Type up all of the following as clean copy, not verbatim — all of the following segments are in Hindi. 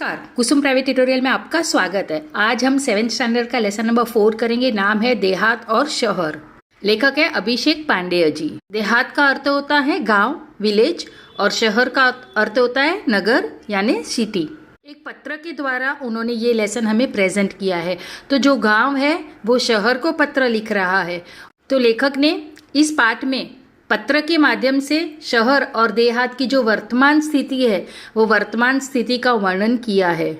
नमस्कार, कुसुम प्राइवेट ट्यूटोरियल में आपका स्वागत है। आज हम 7th स्टैंडर्ड का लेसन नंबर 4 करेंगे। नाम है देहात और शहर। लेखक है अभिषेक पांडेय जी। देहात का अर्थ होता है गांव, विलेज, और शहर का अर्थ होता है नगर यानी सिटी। एक पत्र के द्वारा उन्होंने ये लेसन हमें प्रेजेंट किया है। तो जो गांव है वो शहर को पत्र लिख रहा है। तो लेखक ने इस पाठ में पत्र के माध्यम से शहर और देहात की जो वर्तमान स्थिति है वो वर्तमान स्थिति का वर्णन किया है।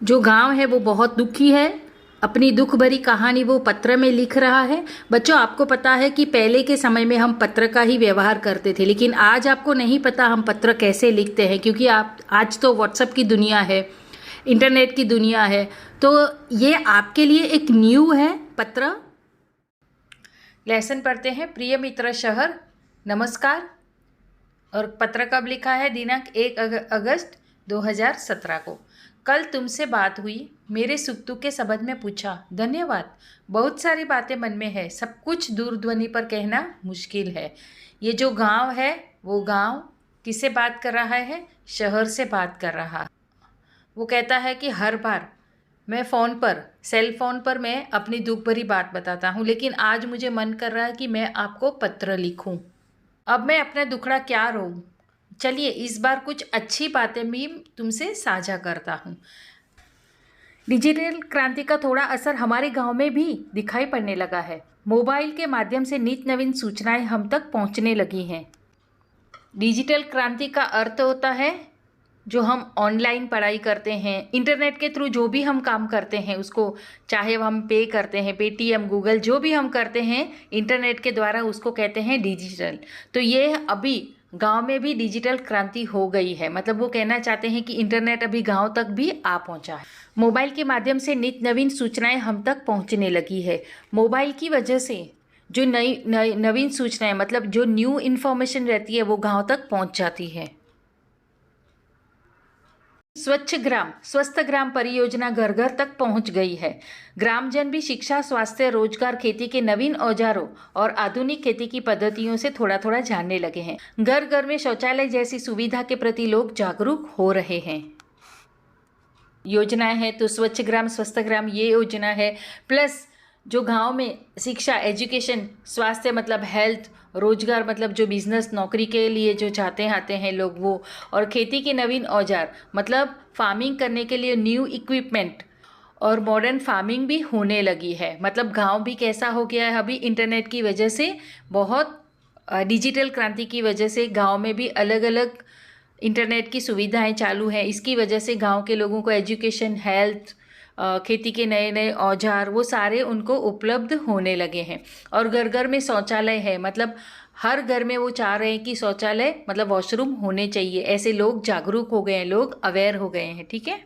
जो गांव है वो बहुत दुखी है, अपनी दुख भरी कहानी वो पत्र में लिख रहा है। बच्चों, आपको पता है कि पहले के समय में हम पत्र का ही व्यवहार करते थे, लेकिन आज आपको नहीं पता हम पत्र कैसे लिखते हैं, क्योंकि आज तो व्हाट्सएप की दुनिया है, इंटरनेट की दुनिया है। तो ये आपके लिए एक न्यू है पत्र। लेसन पढ़ते हैं। प्रिय मित्र शहर, नमस्कार। और पत्र कब लिखा है? दिनांक 1 अगस्त 2017 को। कल तुमसे बात हुई, मेरे सुख दुख के संबंध में पूछा। धन्यवाद। बहुत सारी बातें मन में है, सब कुछ दूरध्वनि पर कहना मुश्किल है। ये जो गांव है वो गांव किससे बात कर रहा है? शहर से बात कर रहा है। वो कहता है कि हर बार मैं सेल फ़ोन पर मैं अपनी दुख भरी बात बताता हूँ, लेकिन आज मुझे मन कर रहा है कि मैं आपको पत्र लिखूँ। अब मैं अपना दुखड़ा क्या रोऊं? चलिए इस बार कुछ अच्छी बातें भी तुमसे साझा करता हूँ। डिजिटल क्रांति का थोड़ा असर हमारे गांव में भी दिखाई पड़ने लगा है। मोबाइल के माध्यम से नित्य नवीन सूचनाएं हम तक पहुंचने लगी हैं। डिजिटल क्रांति का अर्थ होता है जो हम ऑनलाइन पढ़ाई करते हैं, इंटरनेट के थ्रू जो भी हम काम करते हैं उसको, चाहे हम पे करते हैं, पेटीएम, गूगल, जो भी हम करते हैं इंटरनेट के द्वारा, उसको कहते हैं डिजिटल। तो ये अभी गांव में भी डिजिटल क्रांति हो गई है। मतलब वो कहना चाहते हैं कि इंटरनेट अभी गांव तक भी आ पहुंचा है। मोबाइल के माध्यम से नित्य नवीन सूचनाएं हम तक पहुंचने लगी है। मोबाइल की वजह से जो नवीन सूचनाएं, मतलब जो न्यू इन्फॉर्मेशन रहती है वो गाँव तक पहुँच जाती है। स्वस्थ ग्राम परियोजना घर घर तक पहुंच गई है। ग्रामजन भी शिक्षा, स्वास्थ्य, रोजगार, खेती के नवीन औजारों और आधुनिक खेती की पद्धतियों से थोड़ा थोड़ा जानने लगे हैं। घर घर में शौचालय जैसी सुविधा के प्रति लोग जागरूक हो रहे हैं। योजनाएं हैं तो स्वच्छ ग्राम, स्वस्थ ग्राम, ये योजना है। प्लस जो गांव में शिक्षा, एजुकेशन, स्वास्थ्य मतलब हेल्थ, रोजगार मतलब जो बिजनेस, नौकरी के लिए जो आते हैं लोग वो, और खेती के नवीन औजार मतलब फार्मिंग करने के लिए न्यू इक्विपमेंट, और मॉडर्न फार्मिंग भी होने लगी है। मतलब गांव भी कैसा हो गया है अभी इंटरनेट की वजह से, बहुत डिजिटल क्रांति की वजह से गांव में भी अलग अलग इंटरनेट की सुविधाएं चालू हैं। इसकी वजह से गांव के लोगों को एजुकेशन, हेल्थ, खेती के नए नए औजार, वो सारे उनको उपलब्ध होने लगे हैं। और घर घर में शौचालय है, मतलब हर घर में वो चाह रहे हैं कि शौचालय मतलब वॉशरूम होने चाहिए। ऐसे लोग जागरूक हो गए हैं, लोग अवेयर हो गए हैं। ठीक है,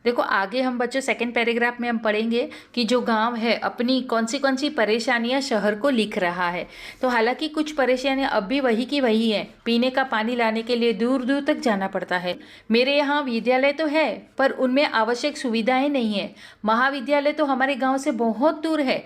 देखो आगे हम बच्चों सेकंड पैराग्राफ में हम पढ़ेंगे कि जो गांव है अपनी कौन सी परेशानियां शहर को लिख रहा है। तो हालांकि कुछ परेशानियां अब भी वही की वही हैं। पीने का पानी लाने के लिए दूर दूर तक जाना पड़ता है। मेरे यहाँ विद्यालय तो है पर उनमें आवश्यक सुविधाएं नहीं है। महाविद्यालय तो हमारे गाँव से बहुत दूर है।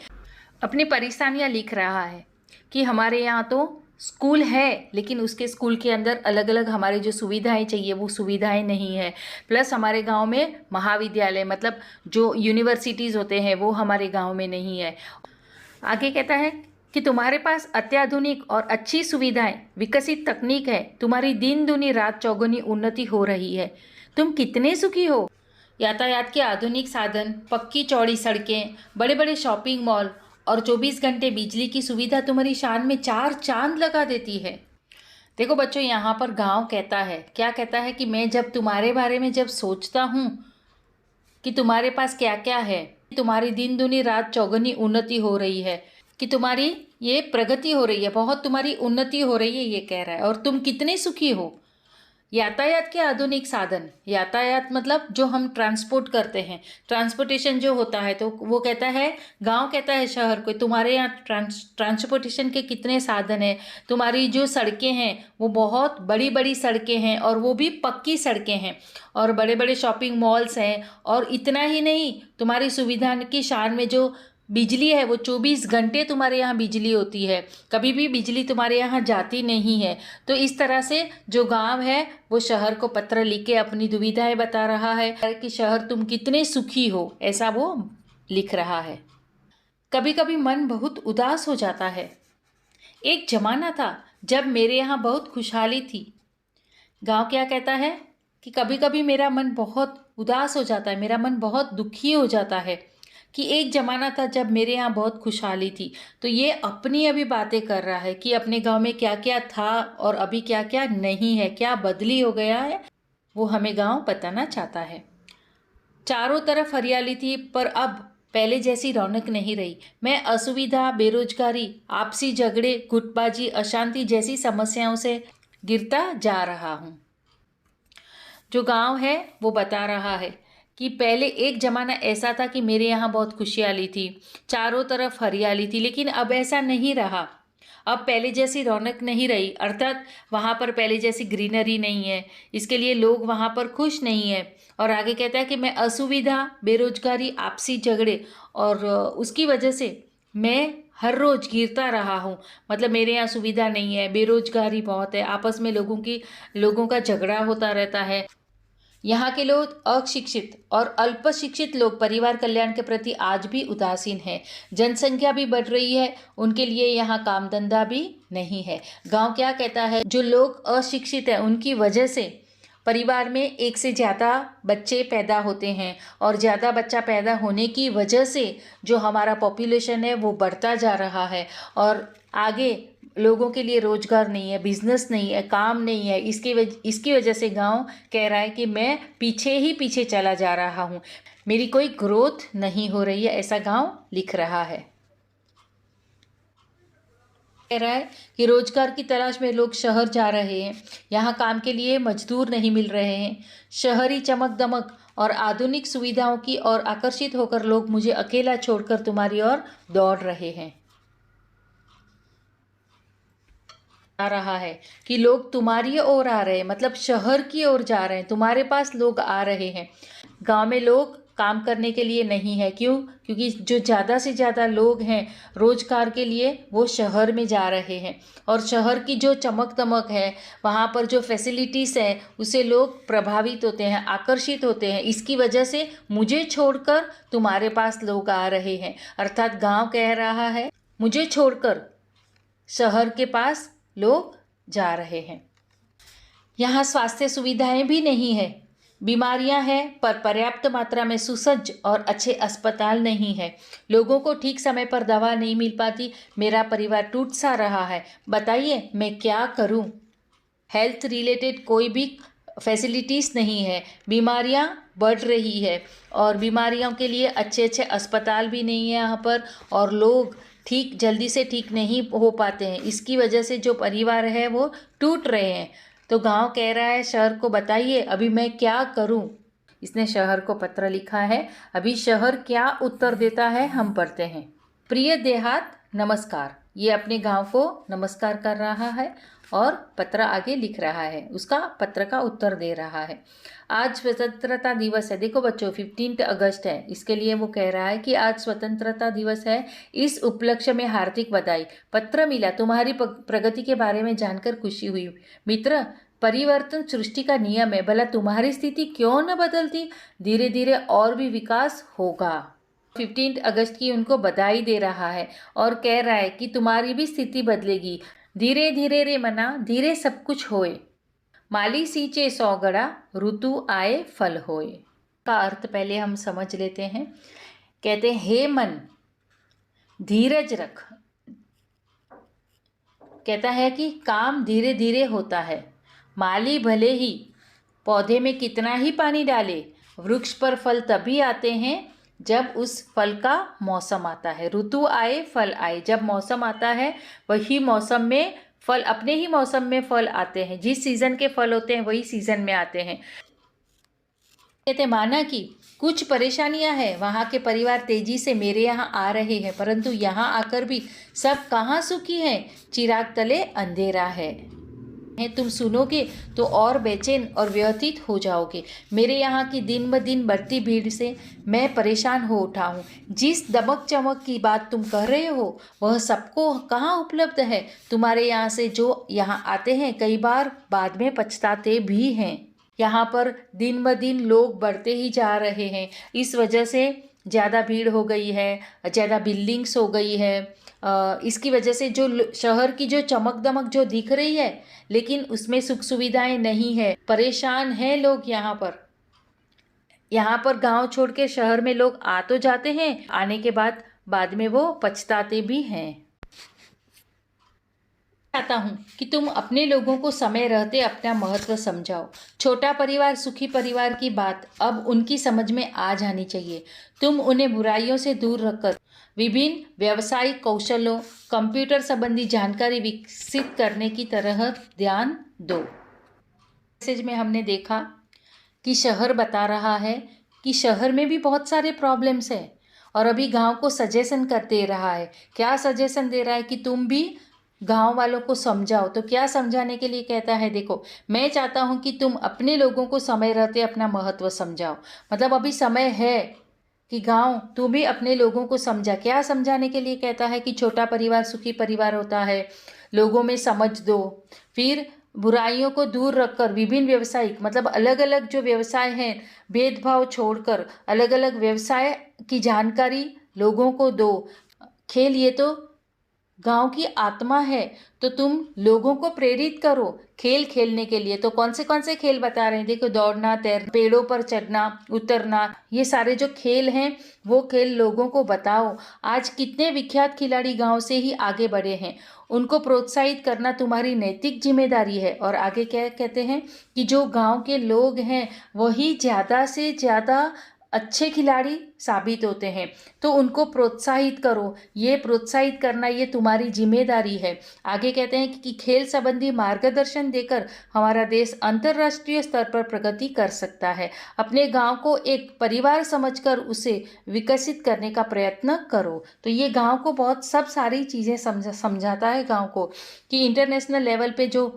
अपनी परेशानियाँ लिख रहा है कि हमारे यहाँ तो स्कूल है लेकिन उसके स्कूल के अंदर अलग अलग हमारे जो सुविधाएं चाहिए वो सुविधाएं नहीं है। प्लस हमारे गांव में महाविद्यालय मतलब जो यूनिवर्सिटीज़ होते हैं वो हमारे गांव में नहीं है। आगे कहता है कि तुम्हारे पास अत्याधुनिक और अच्छी सुविधाएं, विकसित तकनीक है, तुम्हारी दिन दूनी रात चौगुनी उन्नति हो रही है। तुम कितने सुखी हो। यातायात के आधुनिक साधन, पक्की चौड़ी सड़कें, बड़े बड़े शॉपिंग मॉल और 24 घंटे बिजली की सुविधा तुम्हारी शान में 4 चांद लगा देती है। देखो बच्चों, यहाँ पर गांव कहता है, क्या कहता है कि मैं जब तुम्हारे बारे में जब सोचता हूँ कि तुम्हारे पास क्या क्या है, तुम्हारी दिन दूनी रात चौगुनी उन्नति हो रही है, कि तुम्हारी ये प्रगति हो रही है, बहुत तुम्हारी उन्नति हो रही है, ये कह रहा है। और तुम कितने सुखी हो। यातायात के आधुनिक साधन, यातायात मतलब जो हम ट्रांसपोर्ट करते हैं, ट्रांसपोर्टेशन जो होता है, तो वो कहता है, गांव कहता है शहर को, तुम्हारे यहाँ ट्रांसपोर्टेशन के कितने साधन हैं। तुम्हारी जो सड़कें हैं वो बहुत बड़ी बड़ी सड़कें हैं और वो भी पक्की सड़कें हैं, और बड़े बड़े शॉपिंग मॉल्स हैं। और इतना ही नहीं, तुम्हारी सुविधा की शान में जो बिजली है वो 24 घंटे तुम्हारे यहाँ बिजली होती है, कभी भी बिजली तुम्हारे यहाँ जाती नहीं है। तो इस तरह से जो गांव है वो शहर को पत्र लिख के अपनी दुविधाएं बता रहा है कि शहर तुम कितने सुखी हो, ऐसा वो लिख रहा है। कभी कभी मन बहुत उदास हो जाता है। एक जमाना था जब मेरे यहाँ बहुत खुशहाली थी। गांव क्या कहता है कि कभी कभी मेरा मन बहुत उदास हो जाता है, मेरा मन बहुत दुखी हो जाता है कि एक ज़माना था जब मेरे यहाँ बहुत खुशहाली थी। तो ये अपनी अभी बातें कर रहा है कि अपने गांव में क्या क्या था और अभी क्या क्या नहीं है, क्या बदली हो गया है, वो हमें गांव बताना चाहता है। चारों तरफ हरियाली थी पर अब पहले जैसी रौनक नहीं रही। मैं असुविधा, बेरोजगारी, आपसी झगड़े, गुटबाजी, अशांति जैसी समस्याओं से गिरता जा रहा हूँ। जो गांव है वो बता रहा है कि पहले एक ज़माना ऐसा था कि मेरे यहाँ बहुत खुशहाली थी, चारों तरफ हरियाली थी, लेकिन अब ऐसा नहीं रहा। अब पहले जैसी रौनक नहीं रही, अर्थात वहाँ पर पहले जैसी ग्रीनरी नहीं है, इसके लिए लोग वहाँ पर खुश नहीं है। और आगे कहता है कि मैं असुविधा, बेरोजगारी, आपसी झगड़े और उसकी वजह से मैं हर रोज़ गिरता रहा हूँ। मतलब मेरे यहाँ सुविधा नहीं है, बेरोजगारी बहुत है, आपस में लोगों का झगड़ा होता रहता है। यहाँ के लोग अशिक्षित और अल्प शिक्षित लोग परिवार कल्याण के प्रति आज भी उदासीन हैं। जनसंख्या भी बढ़ रही है, उनके लिए यहाँ काम धंधा भी नहीं है। गांव क्या कहता है, जो लोग अशिक्षित हैं उनकी वजह से परिवार में एक से ज़्यादा बच्चे पैदा होते हैं और ज़्यादा बच्चा पैदा होने की वजह से जो हमारा पॉपुलेशन है वो बढ़ता जा रहा है और आगे लोगों के लिए रोजगार नहीं है, बिजनेस नहीं है, काम नहीं है। इसकी वजह से गांव कह रहा है कि मैं पीछे ही पीछे चला जा रहा हूँ, मेरी कोई ग्रोथ नहीं हो रही है, ऐसा गांव लिख रहा है। कह रहा है कि रोजगार की तलाश में लोग शहर जा रहे हैं, यहाँ काम के लिए मजदूर नहीं मिल रहे हैं। शहरी चमक दमक और आधुनिक सुविधाओं की ओर आकर्षित होकर लोग मुझे अकेला छोड़कर तुम्हारी ओर दौड़ रहे हैं। आ रहा है कि लोग तुम्हारी ओर आ रहे हैं, मतलब शहर की ओर जा रहे हैं, तुम्हारे पास लोग आ रहे हैं। गांव में लोग काम करने के लिए नहीं है, क्यों? क्योंकि जो ज़्यादा से ज़्यादा लोग हैं रोजगार के लिए वो शहर में जा रहे हैं और शहर की जो चमक दमक है, वहाँ पर जो फैसिलिटीज़ है, उससे लोग प्रभावित होते हैं, आकर्षित होते हैं। इसकी वजह से मुझे छोड़कर तुम्हारे पास लोग आ रहे हैं। अर्थात गांव कह रहा है मुझे छोड़कर शहर के पास लोग जा रहे हैं। यहाँ स्वास्थ्य सुविधाएं भी नहीं है, बीमारियां हैं पर पर्याप्त मात्रा में सुसज्ज और अच्छे अस्पताल नहीं है। लोगों को ठीक समय पर दवा नहीं मिल पाती। मेरा परिवार टूट सा रहा है, बताइए मैं क्या करूं? हेल्थ रिलेटेड कोई भी फैसिलिटीज़ नहीं है, बीमारियां बढ़ रही है और बीमारियों के लिए अच्छे अच्छे अस्पताल भी नहीं है यहाँ पर और लोग ठीक जल्दी से ठीक नहीं हो पाते हैं। इसकी वजह से जो परिवार है वो टूट रहे हैं। तो गांव कह रहा है शहर को बताइए अभी मैं क्या करूं? इसने शहर को पत्र लिखा है। अभी शहर क्या उत्तर देता है हम पढ़ते हैं। प्रिय देहात नमस्कार, ये अपने गांव को नमस्कार कर रहा है और पत्र आगे लिख रहा है, उसका पत्र का उत्तर दे रहा है। आज स्वतंत्रता दिवस है, देखो बच्चों 15 अगस्त है, इसके लिए वो कह रहा है कि आज स्वतंत्रता दिवस है, इस उपलक्ष्य में हार्दिक बधाई। पत्र मिला, तुम्हारी प्रगति के बारे में जानकर खुशी हुई। मित्र, परिवर्तन सृष्टि का नियम है, भला तुम्हारी स्थिति क्यों न बदलती? धीरे धीरे और भी विकास होगा। 15 अगस्त की उनको बधाई दे रहा है और कह रहा है कि तुम्हारी भी स्थिति बदलेगी। धीरे धीरे रे मना, धीरे सब कुछ होए। माली सींचे 100 गड़ा, ऋतु आए फल होए। का अर्थ पहले हम समझ लेते हैं। कहते हैं हे मन धीरज रख। कहता है कि काम धीरे धीरे होता है। माली भले ही पौधे में कितना ही पानी डाले, वृक्ष पर फल तभी आते हैं जब उस फल का मौसम आता है। ऋतु आए फल आए, जब मौसम आता है वही मौसम में फल, अपने ही मौसम में फल आते हैं। जिस सीज़न के फल होते हैं वही सीज़न में आते हैं। कहते माना कि कुछ परेशानियां हैं, वहाँ के परिवार तेजी से मेरे यहाँ आ रहे हैं, परंतु यहाँ आकर भी सब कहाँ सुखी हैं? चिराग तले अंधेरा है। है तुम सुनोगे तो और बेचैन और व्यथित हो जाओगे। मेरे यहाँ की दिन ब दिन बढ़ती भीड़ से मैं परेशान हो उठा हूँ। जिस दमक चमक की बात तुम कह रहे हो वह सबको कहाँ उपलब्ध है। तुम्हारे यहाँ से जो यहाँ आते हैं कई बार बाद में पछताते भी हैं। यहाँ पर दिन ब दिन लोग बढ़ते ही जा रहे हैं। इस वजह से ज़्यादा भीड़ हो गई है, ज़्यादा बिल्डिंग्स हो गई है। इसकी वजह से जो शहर की जो चमक दमक जो दिख रही है लेकिन उसमें सुख सुविधाएं नहीं है। परेशान हैं लोग यहाँ पर। यहाँ पर गांव छोड़ के शहर में लोग आ तो जाते हैं, आने के बाद में वो पछताते भी हैं। चाहता हूँ कि तुम अपने लोगों को समय रहते अपना महत्व समझाओ। छोटा परिवार सुखी परिवार की बात अब उनकी समझ में आ जानी चाहिए। तुम उन्हें बुराइयों से दूर रखकर विभिन्न व्यावसायिक कौशलों, कंप्यूटर संबंधी जानकारी विकसित करने की तरह ध्यान दो। मैसेज में हमने देखा कि शहर बता रहा है कि शहर में भी बहुत सारे प्रॉब्लम्स हैं और अभी गांव को सजेशन कर दे रहा है। क्या सजेशन दे रहा है कि तुम भी गांव वालों को समझाओ। तो क्या समझाने के लिए कहता है, देखो मैं चाहता हूं कि तुम अपने लोगों को समय रहते अपना महत्व समझाओ। मतलब अभी समय है कि गांव तू भी अपने लोगों को समझा। क्या समझाने के लिए कहता है कि छोटा परिवार सुखी परिवार होता है, लोगों में समझ दो। फिर बुराइयों को दूर रखकर विभिन्न व्यवसायिक मतलब अलग अलग जो व्यवसाय हैं भेदभाव छोड़कर अलग अलग व्यवसाय की जानकारी लोगों को दो। खेल ये तो गांव की आत्मा है तो तुम लोगों को प्रेरित करो खेल खेलने के लिए। तो कौन से खेल बता रहे हैं, देखो दौड़ना, तैरना, पेड़ों पर चढ़ना, उतरना, ये सारे जो खेल हैं वो खेल लोगों को बताओ। आज कितने विख्यात खिलाड़ी गांव से ही आगे बढ़े हैं, उनको प्रोत्साहित करना तुम्हारी नैतिक जिम्मेदारी है। और आगे क्या कहते हैं कि जो गांव के लोग हैं वही ज़्यादा से ज़्यादा अच्छे खिलाड़ी साबित होते हैं, तो उनको प्रोत्साहित करो। ये प्रोत्साहित करना ये तुम्हारी जिम्मेदारी है। आगे कहते हैं कि खेल संबंधी मार्गदर्शन देकर हमारा देश अंतर्राष्ट्रीय स्तर पर प्रगति कर सकता है। अपने गांव को एक परिवार समझकर उसे विकसित करने का प्रयत्न करो। तो ये गांव को बहुत सब सारी चीज़ें समझाता है गांव को कि इंटरनेशनल लेवल पे जो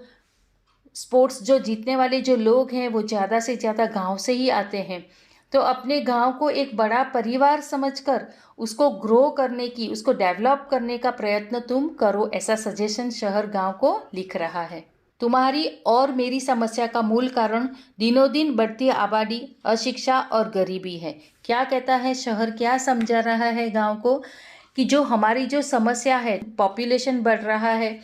स्पोर्ट्स जो जीतने वाले जो लोग हैं वो ज़्यादा से ज़्यादा गाँव से ही आते हैं। तो अपने गांव को एक बड़ा परिवार समझकर उसको ग्रो करने की, उसको डेवलप करने का प्रयत्न तुम करो। ऐसा सजेशन शहर गांव को लिख रहा है। तुम्हारी और मेरी समस्या का मूल कारण दिनों दिन बढ़ती आबादी, अशिक्षा और गरीबी है। क्या कहता है शहर, क्या समझा रहा है गांव को कि जो हमारी जो समस्या है, पॉपुलेशन बढ़ रहा है,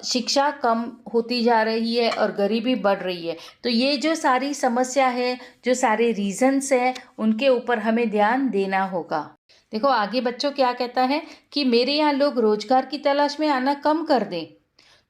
शिक्षा कम होती जा रही है और गरीबी बढ़ रही है। तो ये जो सारी समस्या है, जो सारे रीजंस हैं, उनके ऊपर हमें ध्यान देना होगा। देखो आगे बच्चों क्या कहता है कि मेरे यहाँ लोग रोजगार की तलाश में आना कम कर दें।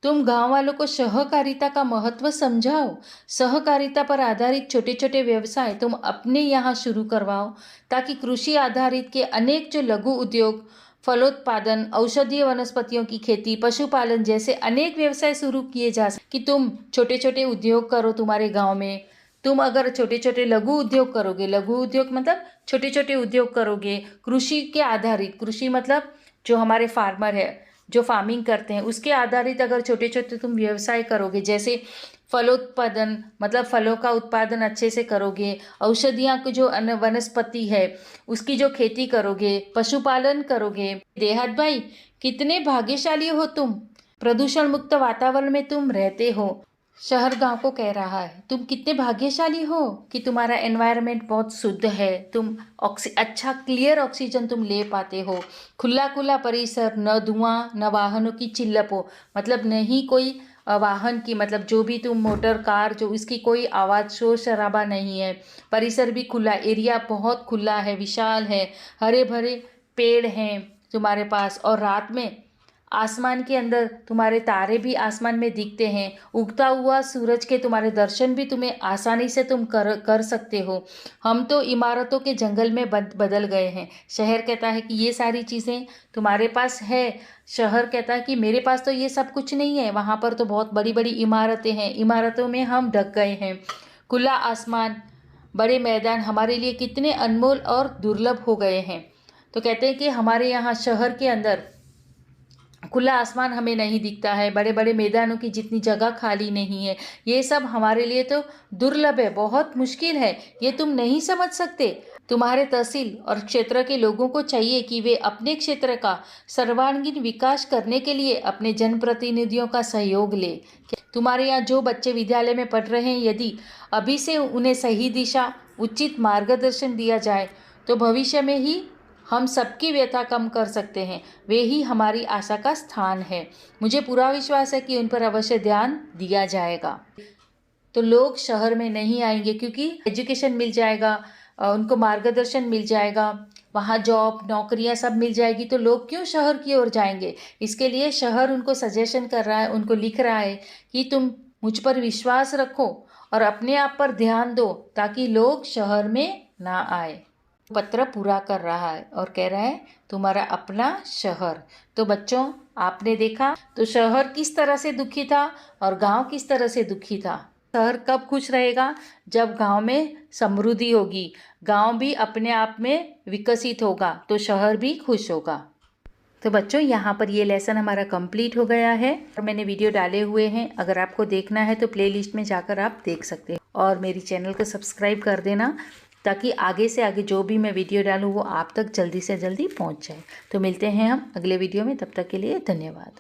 तुम गांव वालों को सहकारिता का महत्व समझाओ। सहकारिता पर आधारित छोटे छोटे व्यवसाय तुम अपने यहाँ शुरू करवाओ ताकि कृषि आधारित के अनेक जो लघु उद्योग, फलोत्पादन, औषधीय वनस्पतियों की खेती, पशुपालन जैसे अनेक व्यवसाय शुरू किए जा सके। कि तुम छोटे छोटे उद्योग करो तुम्हारे गांव में। तुम अगर छोटे छोटे लघु उद्योग करोगे, लघु उद्योग मतलब छोटे छोटे उद्योग करोगे कृषि के आधारित, कृषि मतलब जो हमारे फार्मर है जो फार्मिंग करते हैं उसके आधारित अगर छोटे छोटे तुम व्यवसाय करोगे, जैसे फलोत्पादन मतलब फलों का उत्पादन अच्छे से करोगे, औषधियाँ की जो वनस्पति है उसकी जो खेती करोगे, पशुपालन करोगे। देहात भाई कितने भाग्यशाली हो तुम, प्रदूषण मुक्त वातावरण में तुम रहते हो। शहर गांव को कह रहा है तुम कितने भाग्यशाली हो कि तुम्हारा एनवायरनमेंट बहुत शुद्ध है, तुम अच्छा क्लियर ऑक्सीजन तुम ले पाते हो, खुला खुला परिसर, न धुआं न वाहनों की चिल्लपों, मतलब नहीं कोई वाहन की, मतलब जो भी तुम मोटर कार जो इसकी कोई आवाज़ शोर शराबा नहीं है। परिसर भी खुला, एरिया बहुत खुला है, विशाल है, हरे भरे पेड़ हैं तुम्हारे पास। और रात में आसमान के अंदर तुम्हारे तारे भी आसमान में दिखते हैं, उगता हुआ सूरज के तुम्हारे दर्शन भी तुम्हें आसानी से तुम कर सकते हो। हम तो इमारतों के जंगल में बदल गए हैं। शहर कहता है कि ये सारी चीज़ें तुम्हारे पास है। शहर कहता है कि मेरे पास तो ये सब कुछ नहीं है, वहाँ पर तो बहुत बड़ी बड़ी इमारतें हैं, इमारतों में हम ढक गए हैं। खुला आसमान, बड़े मैदान हमारे लिए कितने अनमोल और दुर्लभ हो गए हैं। तो कहते हैं कि हमारे यहाँ शहर के अंदर खुला आसमान हमें नहीं दिखता है, बड़े बड़े मैदानों की जितनी जगह खाली नहीं है, ये सब हमारे लिए तो दुर्लभ है, बहुत मुश्किल है, ये तुम नहीं समझ सकते। तुम्हारे तहसील और क्षेत्र के लोगों को चाहिए कि वे अपने क्षेत्र का सर्वांगीण विकास करने के लिए अपने जनप्रतिनिधियों का सहयोग ले। तुम्हारे यहाँ जो बच्चे विद्यालय में पढ़ रहे हैं, यदि अभी से उन्हें सही दिशा, उचित मार्गदर्शन दिया जाए तो भविष्य में ही हम सबकी व्यथा कम कर सकते हैं। वे ही हमारी आशा का स्थान है। मुझे पूरा विश्वास है कि उन पर अवश्य ध्यान दिया जाएगा। तो लोग शहर में नहीं आएंगे क्योंकि एजुकेशन मिल जाएगा, उनको मार्गदर्शन मिल जाएगा, वहाँ जॉब नौकरियाँ सब मिल जाएगी, तो लोग क्यों शहर की ओर जाएंगे। इसके लिए शहर उनको सजेशन कर रहा है, उनको लिख रहा है कि तुम मुझ पर विश्वास रखो और अपने आप पर ध्यान दो ताकि लोग शहर में ना आए। पत्र पूरा कर रहा है और कह रहा है तुम्हारा अपना शहर। तो बच्चों, आपने देखा तो शहर किस तरह से दुखी था और गांव किस तरह से दुखी था। शहर कब खुश रहेगा? जब गांव में समृद्धि होगी, गांव भी अपने आप में विकसित होगा तो शहर भी खुश होगा। तो बच्चों, यहाँ पर ये लेसन हमारा कंप्लीट हो गया है और मैंने वीडियो डाले हुए हैं। अगर आपको देखना है तो प्लेलिस्ट में जाकर आप देख सकते हैं और मेरी चैनल को सब्सक्राइब कर देना ताकि आगे से आगे जो भी मैं वीडियो डालूँ वो आप तक जल्दी से जल्दी पहुँच जाए। तो मिलते हैं हम अगले वीडियो में, तब तक के लिए धन्यवाद।